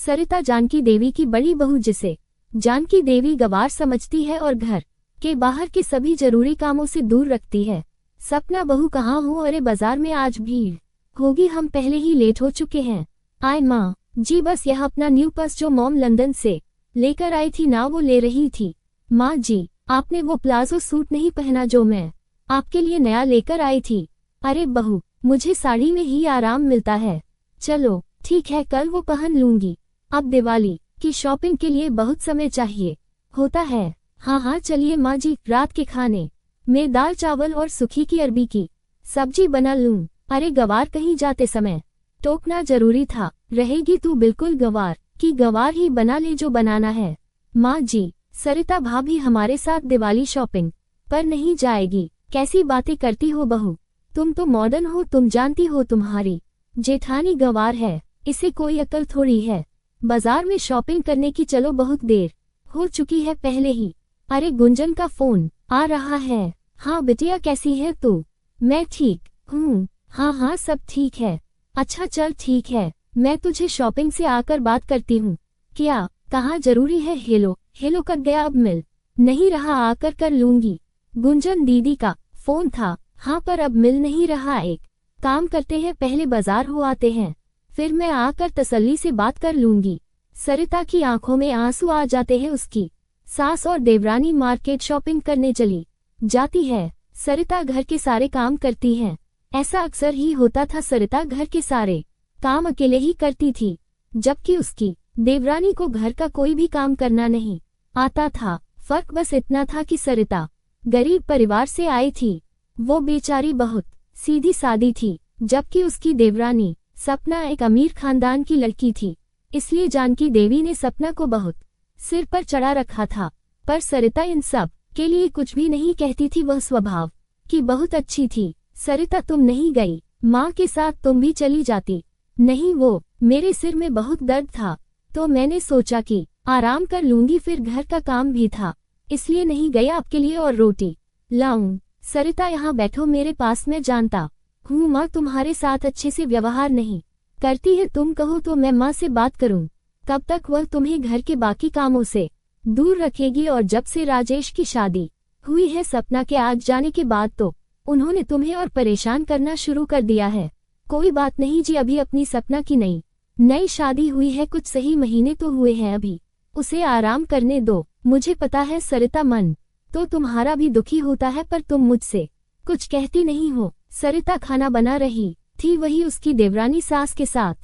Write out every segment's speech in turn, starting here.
सरिता जानकी देवी की बड़ी बहू, जिसे जानकी देवी गवार समझती है और घर के बाहर के सभी जरूरी कामों से दूर रखती है। सपना बहू कहाँ हो? अरे बाजार में आज भीड़ होगी, हम पहले ही लेट हो चुके हैं। आए माँ जी, बस यह अपना न्यू पर्स जो मॉम लंदन से लेकर आई थी ना, वो ले रही थी। माँ जी, आपने वो प्लाजो सूट नहीं पहना जो मैं आपके लिए नया लेकर आई थी। अरे बहू, मुझे साड़ी में ही आराम मिलता है। चलो ठीक है, कल वो पहन लूंगी। अब दिवाली की शॉपिंग के लिए बहुत समय चाहिए होता है। हाँ चलिए माँ जी, रात के खाने में दाल चावल और सूखी की अरबी की सब्जी बना लूं। अरे गवार, कहीं जाते समय टोकना जरूरी था। रहेगी तू बिल्कुल गवार की गवार ही बना ले जो बनाना है। माँ जी, सरिता भाभी हमारे साथ दिवाली शॉपिंग पर नहीं जाएगी। कैसी बातें करती हो बहू, तुम तो मॉडर्न हो, तुम जानती हो तुम्हारी जेठानी गवार है, इसे कोई अकल थोड़ी है बाजार में शॉपिंग करने की। चलो बहुत देर हो चुकी है पहले ही। अरे गुंजन का फोन आ रहा है। हाँ बिटिया, कैसी है तू? मैं ठीक हूँ। हाँ सब ठीक है। अच्छा चल ठीक है, मैं तुझे शॉपिंग से आकर बात करती हूँ। क्या कहाँ जरूरी है? हेलो कर गया, अब मिल नहीं रहा, आकर कर लूंगी। गुंजन दीदी का फोन था। हाँ पर अब मिल नहीं रहा। एक काम करते हैं, पहले बाजार हो आते हैं, फिर मैं आकर तसल्ली से बात कर लूंगी। सरिता की आंखों में आंसू आ जाते हैं। उसकी सास और देवरानी मार्केट शॉपिंग करने चली जाती है। सरिता घर के सारे काम करती है। ऐसा अक्सर ही होता था, सरिता घर के सारे काम अकेले ही करती थी, जबकि उसकी देवरानी को घर का कोई भी काम करना नहीं आता था। फर्क बस इतना था कि सरिता गरीब परिवार से आई थी, वो बेचारी बहुत सीधी सादी थी, जबकि उसकी देवरानी सपना एक अमीर खानदान की लड़की थी। इसलिए जानकी देवी ने सपना को बहुत सिर पर चढ़ा रखा था। पर सरिता इन सब के लिए कुछ भी नहीं कहती थी, वह स्वभाव की बहुत अच्छी थी। सरिता, तुम नहीं गई माँ के साथ? तुम भी चली जाती। नहीं, वो मेरे सिर में बहुत दर्द था, तो मैंने सोचा कि आराम कर लूंगी, फिर घर का काम भी था, इसलिए नहीं गई। आपके लिए और रोटी लाऊं? सरिता यहाँ बैठो मेरे पास, मैं जानता हूँ माँ तुम्हारे साथ अच्छे से व्यवहार नहीं करती है, तुम कहो तो मैं माँ से बात करूँ। कब तक वह तुम्हें घर के बाकी कामों से दूर रखेगी? और जब से राजेश की शादी हुई है सपना के आज जाने के बाद, तो उन्होंने तुम्हें और परेशान करना शुरू कर दिया है। कोई बात नहीं जी, अभी अपनी सपना की नई शादी हुई है, कुछ सही महीने तो हुए हैं, अभी उसे आराम करने दो। मुझे पता है सरिता, मन तो तुम्हारा भी दुखी होता है, पर तुम मुझसे कुछ कहती नहीं हो। सरिता खाना बना रही थी, वही उसकी देवरानी सास के साथ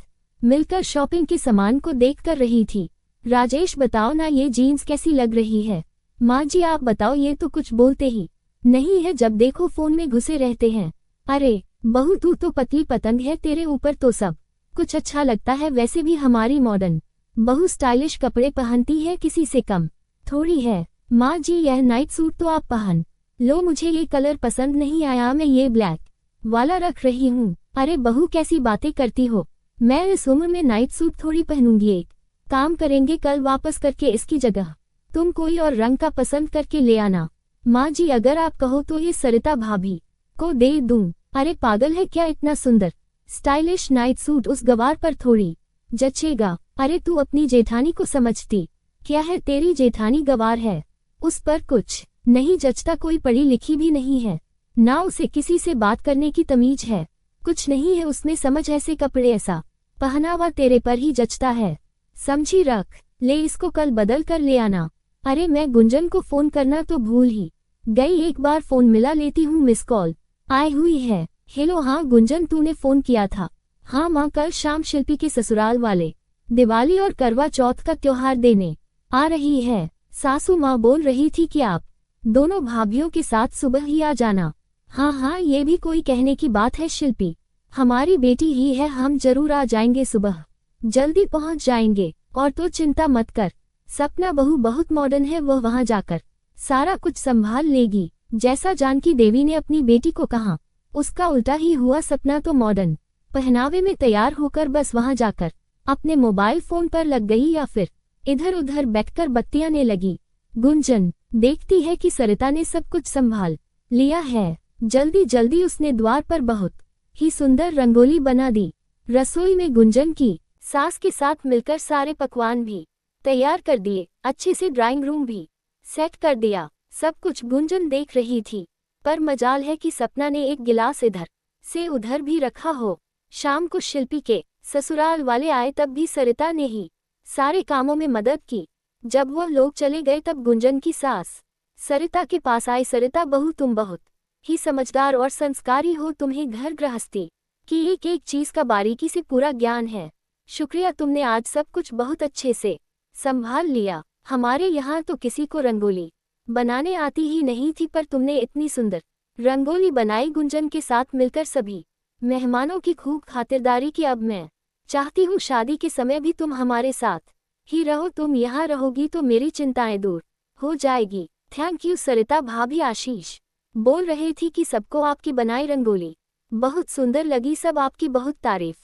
मिलकर शॉपिंग के सामान को देख कर रही थी। राजेश, बताओ ना ये जीन्स कैसी लग रही है? माँ जी आप बताओ, ये तो कुछ बोलते ही नहीं है, जब देखो फोन में घुसे रहते हैं। अरे बहू, तू तो पतली पतंग है, तेरे ऊपर तो सब कुछ अच्छा लगता है। वैसे भी हमारी मॉडर्न बहू स्टाइलिश कपड़े पहनती है, किसी से कम थोड़ी है। माँ जी, यह नाइट सूट तो आप पहन लो, मुझे ये कलर पसंद नहीं आया, मैं ये ब्लैक वाला रख रही हूँ। अरे बहू, कैसी बातें करती हो? मैं इस उम्र में नाइट सूट थोड़ी पहनूंगी। एक काम करेंगे, कल वापस करके इसकी जगह तुम कोई और रंग का पसंद करके ले आना। माँ जी, अगर आप कहो तो ये सरिता भाभी को दे दूं। अरे पागल है क्या, इतना सुंदर स्टाइलिश नाइट सूट उस गवार पर थोड़ी जचेगा। अरे तू अपनी जेठानी को समझती क्या है? तेरी जेठानी गवार है, उस पर कुछ नहीं जचता, कोई पढ़ी लिखी भी नहीं है, ना उसे किसी से बात करने की तमीज है, कुछ नहीं है उसमें समझ। ऐसे कपड़े ऐसा पहनावा तेरे पर ही जचता है, समझी? रख ले इसको, कल बदल कर ले आना। अरे मैं गुंजन को फोन करना तो भूल ही गई, एक बार फोन मिला लेती हूँ, मिस कॉल आई हुई है। हेलो, हाँ गुंजन, तूने फोन किया था? हाँ माँ, कल शाम शिल्पी के ससुराल वाले दिवाली और करवा चौथ का त्योहार देने आ रही है। सासू माँ बोल रही थी कि आप दोनों भाभीयों के साथ सुबह ही आ जाना। हाँ, ये भी कोई कहने की बात है? शिल्पी हमारी बेटी ही है, हम जरूर आ जाएंगे, सुबह जल्दी पहुँच जाएंगे। और तो चिंता मत कर, सपना बहू बहुत मॉडर्न है, वह वहाँ जाकर सारा कुछ संभाल लेगी। जैसा जानकी देवी ने अपनी बेटी को कहा, उसका उल्टा ही हुआ। सपना तो मॉडर्न पहनावे में तैयार होकर बस वहाँ जाकर अपने मोबाइल फोन पर लग गई, या फिर इधर उधर बैठकर बत्तियां ने लगी। गुंजन देखती है कि सरिता ने सब कुछ संभाल लिया है। जल्दी जल्दी उसने द्वार पर बहुत ही सुंदर रंगोली बना दी। रसोई में गुंजन की सास के साथ मिलकर सारे पकवान भी तैयार कर दिए, अच्छे से ड्राइंग रूम भी सेट कर दिया। सब कुछ गुंजन देख रही थी, पर मजाल है कि सपना ने एक गिलास इधर से उधर भी रखा हो। शाम को शिल्पी के ससुराल वाले आए तब भी सरिता ने ही सारे कामों में मदद की। जब वह लोग चले गए तब गुंजन की सास सरिता के पास आई। सरिता बहू, तुम बहुत ही समझदार और संस्कारी हो, तुम्हें घर गृहस्थी की एक एक चीज का बारीकी से पूरा ज्ञान है। शुक्रिया, तुमने आज सब कुछ बहुत अच्छे से संभाल लिया। हमारे यहाँ तो किसी को रंगोली बनाने आती ही नहीं थी, पर तुमने इतनी सुंदर रंगोली बनाई। गुंजन के साथ मिलकर सभी मेहमानों की खूब खातिरदारी की। अब मैं चाहती हूँ शादी के समय भी तुम हमारे साथ ही रहो। तुम यहाँ रहोगी तो मेरी चिंताएं दूर हो जाएगी। थैंक यू सरिता भाभी। आशीष बोल रहे थी कि सबको आपकी बनाई रंगोली बहुत सुंदर लगी, सब आपकी बहुत तारीफ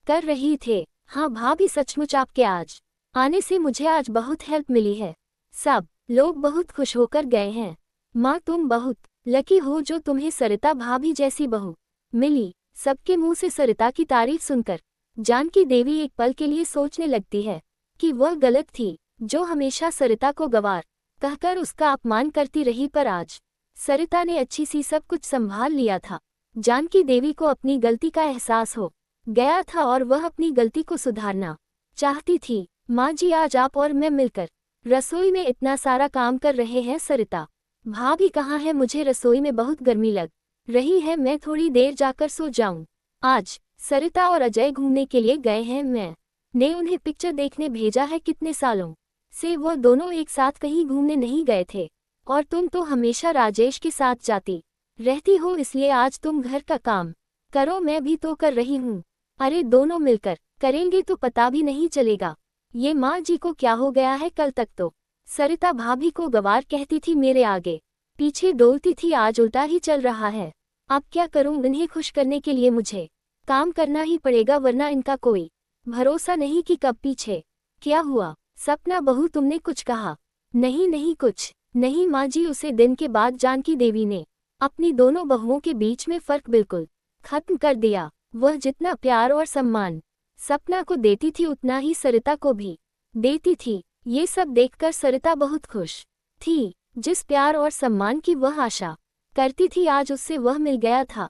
कर रही थे। हाँ भाभी, सचमुच आपके आज आने से मुझे आज बहुत हेल्प मिली है। सब लोग बहुत खुश होकर गए हैं। माँ, तुम बहुत लकी हो जो तुम्हें सरिता भाभी जैसी बहू मिली। सबके मुंह से सरिता की तारीफ सुनकर जानकी देवी एक पल के लिए सोचने लगती है कि वह गलत थी जो हमेशा सरिता को गवार कहकर उसका अपमान करती रही, पर आज सरिता ने अच्छी सी सब कुछ संभाल लिया था। जानकी देवी को अपनी गलती का एहसास हो गया था और वह अपनी गलती को सुधारना चाहती थी। माँ जी, आज आप और मैं मिलकर रसोई में इतना सारा काम कर रहे हैं। सरिता भाभी कहाँ है? मुझे रसोई में बहुत गर्मी लग रही है, मैं थोड़ी देर जाकर सो जाऊं। आज सरिता और अजय घूमने के लिए गए हैं, मैंने उन्हें पिक्चर देखने भेजा है। कितने सालों से वह दोनों एक साथ कहीं घूमने नहीं गए थे, और तुम तो हमेशा राजेश के साथ जाती रहती हो, इसलिए आज तुम घर का काम करो, मैं भी तो कर रही हूँ। अरे दोनों मिलकर करेंगे तो पता भी नहीं चलेगा। ये माँ जी को क्या हो गया है? कल तक तो सरिता भाभी को गवार कहती थी, मेरे आगे पीछे डोलती थी, आज उल्टा ही चल रहा है। अब क्या करूं? इन्हें खुश करने के लिए मुझे काम करना ही पड़ेगा, वरना इनका कोई भरोसा नहीं कि कब पीछे क्या हुआ। सपना बहू, तुमने कुछ कहा? नहीं नहीं, कुछ नहीं माँ जी। उसे दिन के बाद जानकी देवी ने अपनी दोनों बहुओं के बीच में फर्क बिल्कुल खत्म कर दिया। वह जितना प्यार और सम्मान सपना को देती थी उतना ही सरिता को भी देती थी। ये सब देखकर सरिता बहुत खुश थी। जिस प्यार और सम्मान की वह आशा करती थी आज उससे वह मिल गया था।